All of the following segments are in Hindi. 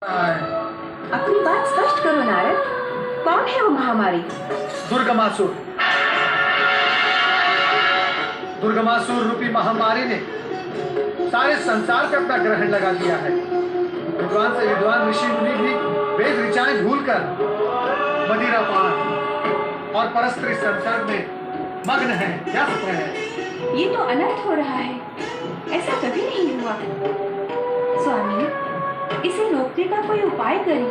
अपनी बात स्पष्ट करो नारद, कौन है वो महामारी? दुर्गमासुर। दुर्गमासुर रूपी महामारी ने सारे संसार पे अपना ग्रहण लगा दिया है। विद्वान से विद्वान ऋषि मुनि भी वेद ऋचाएं भूलकर मदिरा पान और परस्त्री संसर्ग में मग्न है, व्यस्त है। ये तो अनर्थ हो रहा है, ऐसा कभी नहीं हुआ। स्वामी, इसे रोकने का कोई उपाय करें।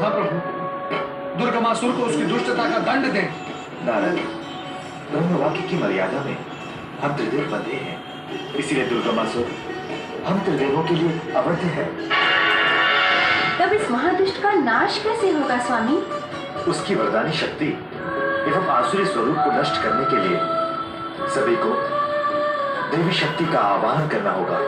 हाँ प्रभु, दुर्गमासुर को उसकी दुष्टता का दंड दें। नारद, ब्रह्मवाक्य की मर्यादा में हम त्रिदेव बंधे हैं, इसीलिए दुर्गमासुर हम त्रिदेवों के लिए अवैध है। तब इस महादुष्ट का नाश कैसे होगा स्वामी? उसकी वरदानी शक्ति एवं आसुरी स्वरूप को नष्ट करने के लिए सभी को देवी शक्ति का आवाहन करना होगा।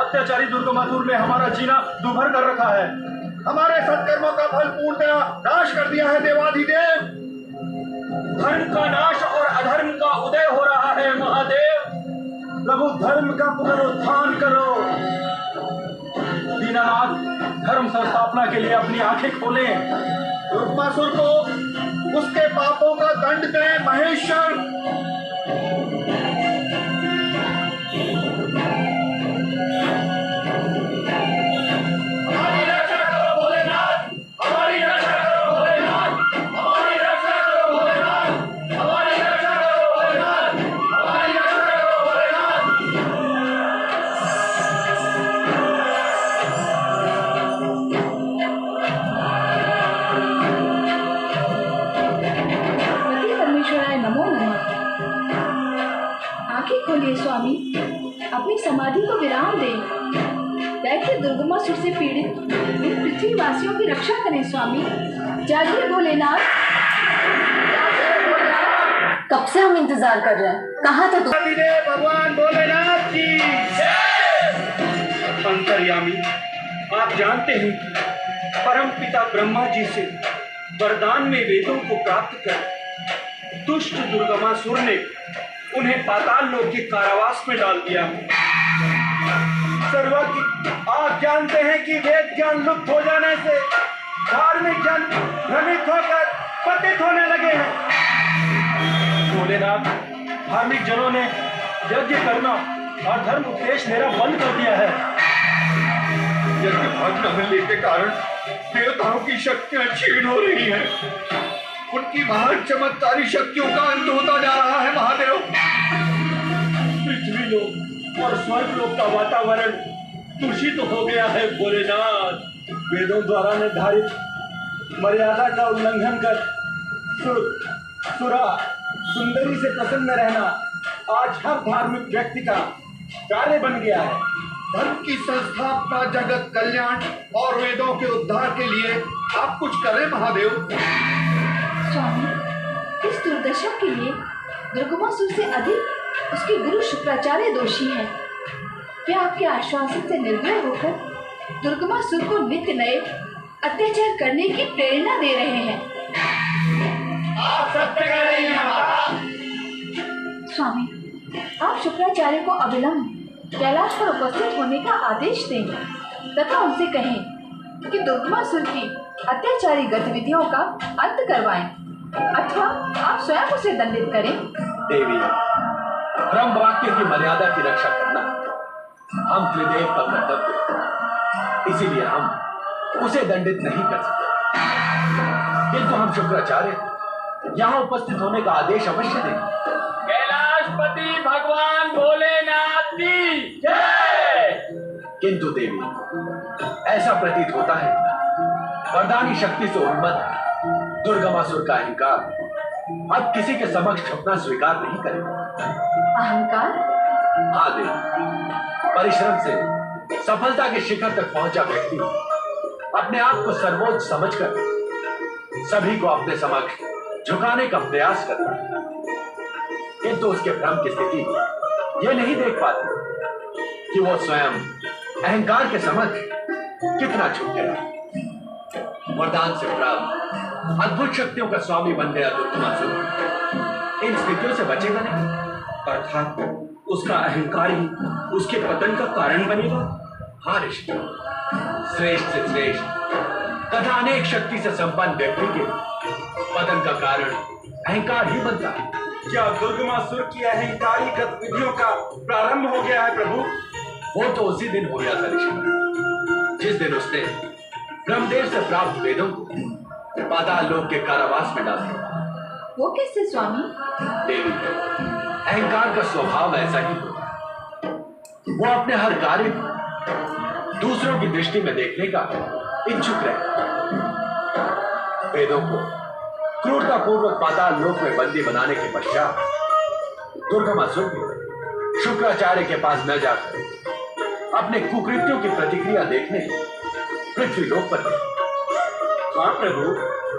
अत्याचारी दुर्गमासुर ने हमारा जीना दुभर कर रखा है। हमारे सत्कर्मों का फल पूर्णतया नाश कर दिया है देवाधिदेव। धर्म का नाश और अधर्म का उदय हो रहा है महादेव। प्रभु, धर्म का पुनरुत्थान करो। दीनानाथ, धर्म संस्थापना के लिए अपनी आंखें खोलें। दुर्गमासुर को उसके पापों का दंड दें महेश्वर। खोलिए स्वामी, अपनी समाधि को विराम दें। दैत्य दुर्गमासुर से पीड़ित इन पृथ्वीवासियों की रक्षा करें स्वामी। जागिए भोलेनाथ। कब से हम इंतजार कर रहे हैं, कहाँ थे तुम? भगवान भोलेनाथ की अंतर्यामी, आप जानते हैं परम पिता ब्रह्मा जी से वरदान में वेदों को प्राप्त कर दुष्ट दुर्गमासुर ने उन्हें पाताल लोक के कारावास में डाल दिया। सर्वज्ञ, आप जानते हैं कि वेद ज्ञान लुप्त हो जाने से धार्मिक जन भ्रमित होकर पतित होने लगे हैं। भोलेनाथ, धार्मिक जनों ने यज्ञ करना और धर्म उपदेश मेरा बंद कर दिया है। यज्ञ भाग न मिलने के कारण देवताओं की शक्तियां क्षीण हो रही हैं। उनकी महान चमत्कारी शक्तियों का अंत होता जा रहा है महादेव। पृथ्वी लोक और स्वर्ग लोक का वातावरण दूषित हो गया है भोलेनाथ। वेदों द्वारा निर्धारित मर्यादा का उल्लंघन कर सुरा सुंदरी से प्रसन्न रहना आज हर धार्मिक व्यक्ति का कार्य बन गया है। धर्म की संस्थापना, जगत कल्याण और वेदों के उद्धार के लिए आप कुछ करें महादेव। स्वामी, इस दुर्दशा के लिए दुर्गमासुर से अधिक उसके गुरु शुक्राचार्य दोषी हैं। वे आपके आश्वासन से निर्भय होकर दुर्गमासुर को नित्य नए अत्याचार करने की प्रेरणा दे रहे हैं। आप सत्य कह रही हैं माता। स्वामी, आप शुक्राचार्य को अविलंब कैलाश पर उपस्थित होने का आदेश दें तथा उनसे कहें कि दुर्गमासुर की अत्याचारी गतिविधियों का अंत करवाएं अथवा आप स्वयं उसे दंडित करें। देवी, ब्रह्म वाक्य की मर्यादा की रक्षा करना हम त्रिदेव का कर्तव्य है। इसीलिए हम उसे दंडित नहीं कर सकते, किंतु हम शुक्राचार्य यहाँ उपस्थित होने का आदेश अवश्य दें। कैलाशपति भगवान भोलेनाथ की जय। किंतु देवी, ऐसा प्रतीत होता है वरदानी शक्ति से उन्मत्त दुर्गमासुर का अहंकार अब किसी के समक्ष झुकना स्वीकार नहीं करेगा। अहंकार? हाँ देवी, परिश्रम से सफलता के शिखर तक पहुंचा व्यक्ति अपने आप को सर्वोच्च समझकर सभी को अपने समक्ष झुकाने का प्रयास करता है, किंतु उसके भ्रम की स्थिति यह नहीं देख पाती कि वो स्वयं अहंकार के समक्ष कितना झुक गया। वरदान से प्राप्त अद्भुत शक्तियों का स्वामी बन गया दुर्गमासुर इन स्थितियों से बचेगा नहीं। अर्थात उसका अहंकार ही उसके पतन का कारण बनेगा। हाँ ऋषि, श्रेष्ठ से श्रेष्ठ तथा अनेक शक्ति से संपन्न व्यक्ति के पतन का कारण अहंकार ही बनता है। क्या दुर्गमासुर की अहंकारी गतिविधियों का प्रारंभ हो गया है प्रभु? वो तो उसी दिन हो गया था ऋषि, जिस दिन उसने ब्रह्मदेव से प्राप्त वेदों को पाताल लोक के कारावास में डाल दिया। वो कैसे स्वामी? देवी, अहंकार का स्वभाव ऐसा ही होता है। वो अपने हर कार्य को दूसरों की दृष्टि में देखने का इच्छुक रहता है। वेदों को क्रूरतापूर्वक पाताल लोक में बंदी बनाने के पश्चात दुर्गमासुर भी शुक्राचार्य के पास न जाकर अपने कुकृत्यों की प्रतिक्रिया देखने पृथ्वी लोक पर गए। हाँ प्रभु,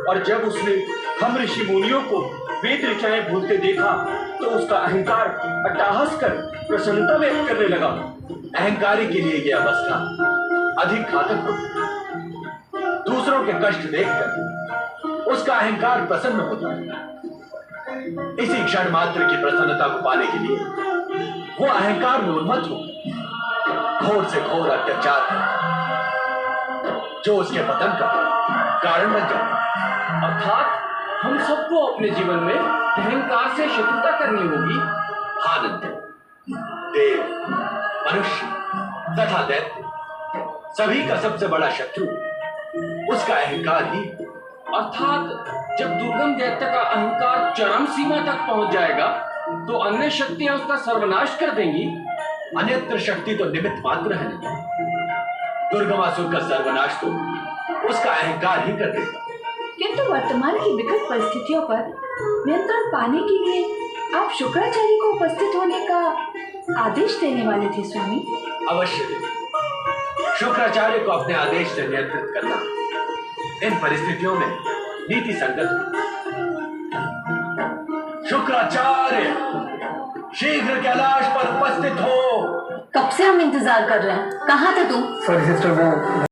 और जब उसने हम ऋषि मुनियों को वेद ऋचाएं भूलते देखा तो उसका अहंकार अट्टहास कर प्रसन्नता व्यक्त करने लगा। अहंकारी के लिए यह अवस्था अधिक घातक होती। दूसरों के कष्ट देखकर उसका अहंकार प्रसन्न होता है। इसी क्षण मात्र की प्रसन्नता को पाने के लिए वो अहंकार में उन्मत्त हो घोर से घोर अत्याचार जो उसके पतन का कारण बन जाता है। अर्थात हम सबको अपने जीवन में अहंकार से शत्रुता करनी होगी। आनंद, देव, मनुष्य तथा दैत्य सभी का सबसे बड़ा शत्रु उसका अहंकार ही। अर्थात जब दुर्गम दैत्य का अहंकार चरम सीमा तक पहुंच जाएगा तो अन्य शक्तियां उसका सर्वनाश कर देंगी। अन्यत्र शक्ति तो निमित्त मात्र है। दुर्गमासुर का सर्वनाश तो उसका अहंकार ही कर देगा। किंतु वर्तमान की विकट परिस्थितियों पर नियंत्रण पाने के लिए आप शुक्राचार्य को उपस्थित होने का आदेश देने वाले थे स्वामी। अवश्य देव, शुक्राचार्य को अपने आदेश से नियंत्रित करना इन परिस्थितियों में नीति संगत है। शुक्राचार्य शीघ्र कैलाश पर उपस्थित हो। कब से हम इंतजार कर रहे हैं, कहाँ थे तुम? सॉरी सिस्टर, वो